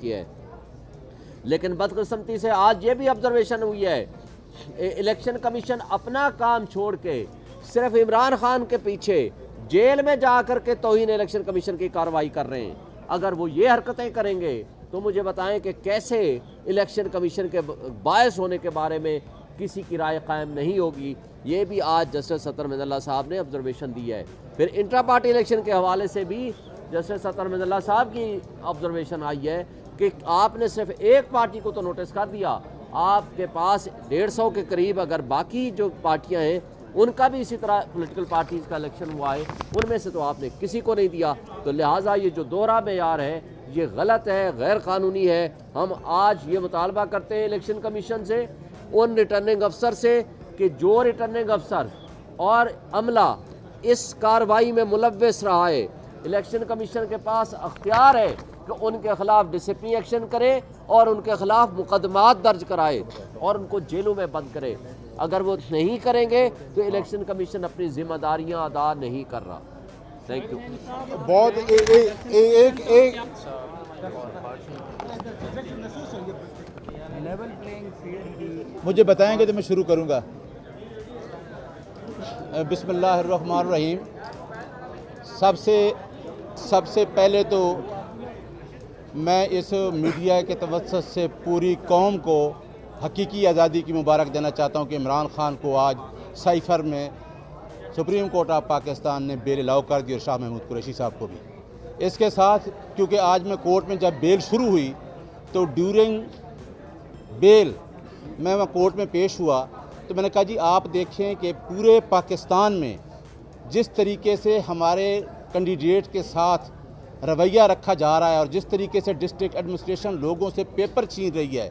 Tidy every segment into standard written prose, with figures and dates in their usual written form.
किया है। लेकिन बदकिस्मती से आज ये भी ऑब्जर्वेशन हुई है, इलेक्शन कमीशन अपना काम छोड़ के सिर्फ इमरान खान के पीछे जेल में जा कर के तौहीन इलेक्शन कमीशन की कार्रवाई कर रहे हैं। अगर वो ये हरकतें करेंगे तो मुझे बताएं कि कैसे इलेक्शन कमीशन के बायस होने के बारे में किसी की राय कायम नहीं होगी। ये भी आज जस्टिस अतर मिज़ल्ला साहब ने ऑब्जर्वेशन दी है। फिर इंट्रा पार्टी इलेक्शन के हवाले से भी जस्टिस अतर मिज़ल्ला साहब की ऑब्जर्वेशन आई है कि आपने सिर्फ एक पार्टी को तो नोटिस कर दिया, आपके पास 150 के करीब अगर बाकी जो पार्टियां हैं उनका भी इसी तरह पॉलिटिकल पार्टीज़ का इलेक्शन हुआ है, उनमें से तो आपने किसी को नहीं दिया। तो लिहाजा ये जो दोहरा मेयार है ये गलत है, गैर कानूनी है। हम आज ये मुतालबा करते हैं इलेक्शन कमीशन से, उन रिटर्निंग अफसर से कि जो रिटर्निंग अफसर और अमला इस कार्रवाई में मुलव्वस रहा है, इलेक्शन कमीशन के पास अख्तियार है कि उनके खिलाफ डिसिप्लिन एक्शन करे और उनके खिलाफ मुकदमात दर्ज कराए और उनको जेलों में बंद करे। अगर वो नहीं करेंगे तो इलेक्शन कमीशन अपनी जिम्मेदारियां अदा नहीं कर रहा। Thank you. बहुत एक मुझे बताएंगे तो मैं शुरू करूंगा। बिस्मिल्लाहिर्रहमानिर्रहीम। सबसे पहले तो मैं इस मीडिया के तवज्जुह से पूरी कौम को हकीकी आज़ादी की मुबारक देना चाहता हूँ कि इमरान खान को आज साइफर में सुप्रीम कोर्ट ऑफ पाकिस्तान ने बेल अलाउ कर दी और शाह महमूद कुरैशी साहब को भी। इसके साथ क्योंकि आज मैं कोर्ट में जब बेल शुरू हुई तो ड्यूरिंग बेल मैं वहाँ कोर्ट में पेश हुआ तो मैंने कहा जी आप देखें कि पूरे पाकिस्तान में जिस तरीके से हमारे कैंडिडेट के साथ रवैया रखा जा रहा है और जिस तरीके से डिस्ट्रिक्ट एडमिनिस्ट्रेशन लोगों से पेपर छीन रही है,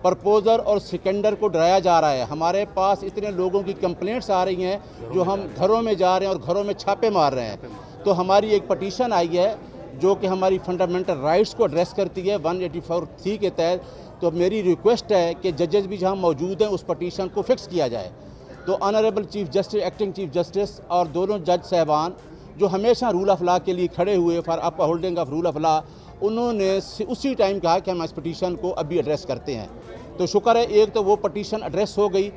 प्रपोज़र और सिकंडर को डराया जा रहा है। हमारे पास इतने लोगों की कंप्लेंट्स आ रही हैं जो हम घरों में जा रहे हैं और घरों में छापे मार रहे हैं। तो हमारी एक पटिशन आई है जो कि हमारी फंडामेंटल राइट्स को एड्रेस करती है 184(3) के तहत। तो मेरी रिक्वेस्ट है कि जजेस भी जहाँ मौजूद हैं उस पटिशन को फिक्स किया जाए। तो honourable chief justice, acting chief justice और दोनों जज साहबान जो हमेशा रूल ऑफ लॉ के लिए खड़े हुए for up holding of rule of law, उन्होंने उसी टाइम कहा कि हम इस पटिशन को अभी एड्रेस करते हैं। तो शुक्र है एक तो वो पटिशन एड्रेस हो गई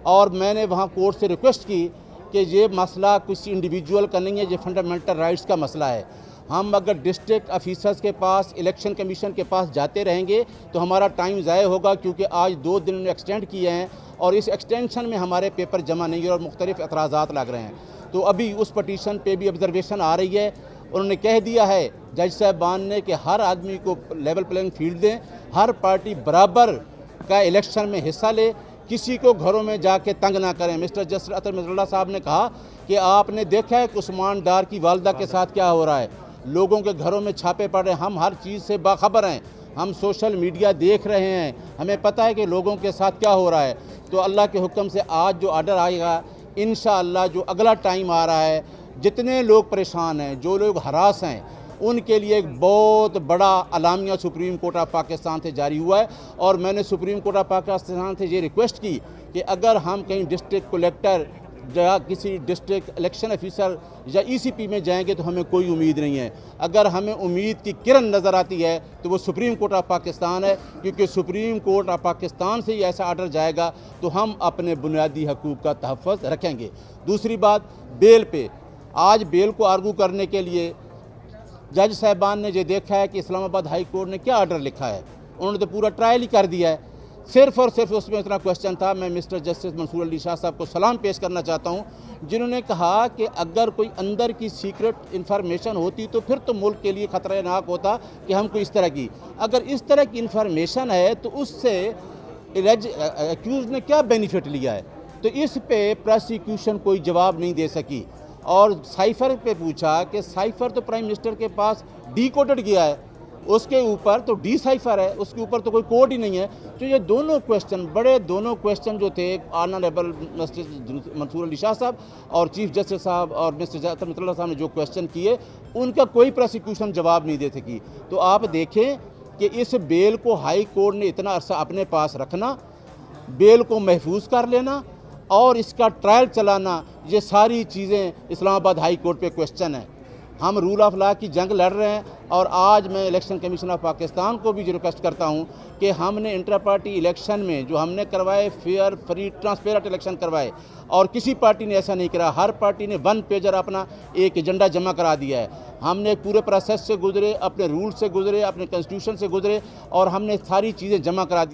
और मैंने वहाँ कोर्ट से रिक्वेस्ट की कि ये मसला किसी इंडिविजुअल का नहीं है, ये फंडामेंटल राइट्स का मसला है। हम अगर डिस्ट्रिक्ट ऑफिसर्स के पास, इलेक्शन कमीशन के पास जाते रहेंगे तो हमारा टाइम ज़ाया होगा, क्योंकि आज 2 दिन एक्सटेंड किए हैं और इस एक्सटेंशन में हमारे पेपर जमा नहीं है और मुख्तलिफ एतराज़ात लग रहे हैं। तो अभी उस पटिशन पे भी ऑब्जर्वेशन आ रही है। उन्होंने कह दिया है जज साहबान ने कि हर आदमी को लेवल प्लेइंग फील्ड दें, हर पार्टी बराबर का इलेक्शन में हिस्सा ले, किसी को घरों में जाके तंग ना करें। मिस्टर जस्टिस अतर मिज़ल्ला साहब ने कहा कि आपने देखा है कि उस्मान डार की वालदा के साथ क्या हो रहा है, लोगों के घरों में छापे पड़ रहे हैं। हम हर चीज़ से बाखबर हैं, हम सोशल मीडिया देख रहे हैं, हमें पता है कि लोगों के साथ क्या हो रहा है। तो अल्लाह के हुक्म से आज जो आर्डर आएगा, इंशाअल्लाह जो अगला टाइम आ रहा है, जितने लोग परेशान हैं, जो लोग हरास हैं, उनके लिए एक बहुत बड़ा अलामिया सुप्रीम कोर्ट ऑफ पाकिस्तान से जारी हुआ है। और मैंने सुप्रीम कोर्ट ऑफ पाकिस्तान से ये रिक्वेस्ट की कि अगर हम कहीं डिस्ट्रिक्ट कलेक्टर या किसी डिस्ट्रिक्ट इलेक्शन ऑफिसर या ईसीपी में जाएंगे तो हमें कोई उम्मीद नहीं है। अगर हमें उम्मीद की किरण नज़र आती है तो वो सुप्रीम कोर्ट ऑफ पाकिस्तान है, क्योंकि सुप्रीम कोर्ट ऑफ पाकिस्तान से ही ऐसा आर्डर जाएगा तो हम अपने बुनियादी हकूक़ का तहफ़्फ़ुज़ रखेंगे। दूसरी बात, बेल पे, आज बेल को आर्गू करने के लिए जज साहबान ने ये देखा है कि इस्लामाबाद हाई कोर्ट ने क्या आर्डर लिखा है, उन्होंने तो पूरा ट्रायल ही कर दिया है। सिर्फ़ और सिर्फ उसमें इतना क्वेश्चन था। मैं मिस्टर जस्टिस मंसूर अली शाह साहब को सलाम पेश करना चाहता हूँ, जिन्होंने कहा कि अगर कोई अंदर की सीक्रेट इन्फॉर्मेशन होती तो फिर तो मुल्क के लिए ख़तरनाक होता कि हम कोई इस तरह की, अगर इस तरह की इन्फॉर्मेशन है तो उससे एक्यूज़ ने क्या बेनिफिट लिया है। तो इस पे प्रोसिक्यूशन कोई जवाब नहीं दे सकी। और साइफर पे पूछा कि साइफर तो प्राइम मिनिस्टर के पास डिकोडेड गया है, उसके ऊपर तो डी साइफर है, उसके ऊपर तो कोई कोड ही नहीं है। तो ये दोनों क्वेश्चन जो थे, ऑनरेबल मंसूर अली शाह साहब और चीफ जस्टिस साहब और मिस्टर अतर मिज़ल्ला साहब ने जो क्वेश्चन किए, उनका कोई प्रोसिक्यूशन जवाब नहीं दे सकी। तो आप देखें कि इस बेल को हाई कोर्ट ने इतना अरसा अपने पास रखना, बेल को महफूज कर लेना और इसका ट्रायल चलाना, ये सारी चीज़ें इस्लामाबाद हाई कोर्ट पे क्वेश्चन है। हम रूल ऑफ लॉ की जंग लड़ रहे हैं। और आज मैं इलेक्शन कमीशन ऑफ पाकिस्तान को भी रिक्वेस्ट करता हूं कि हमने इंटर पार्टी इलेक्शन में जो हमने करवाए, फेयर फ्री ट्रांसपेरेंट इलेक्शन करवाए, और किसी पार्टी ने ऐसा नहीं करा। हर पार्टी ने 1 पेजर अपना एक एजेंडा जमा करा दिया है। हमने एक पूरे प्रोसेस से गुजरे, अपने रूल से गुजरे, अपने कॉन्स्टिट्यूशन से गुजरे, और हमने सारी चीज़ें जमा करा दी।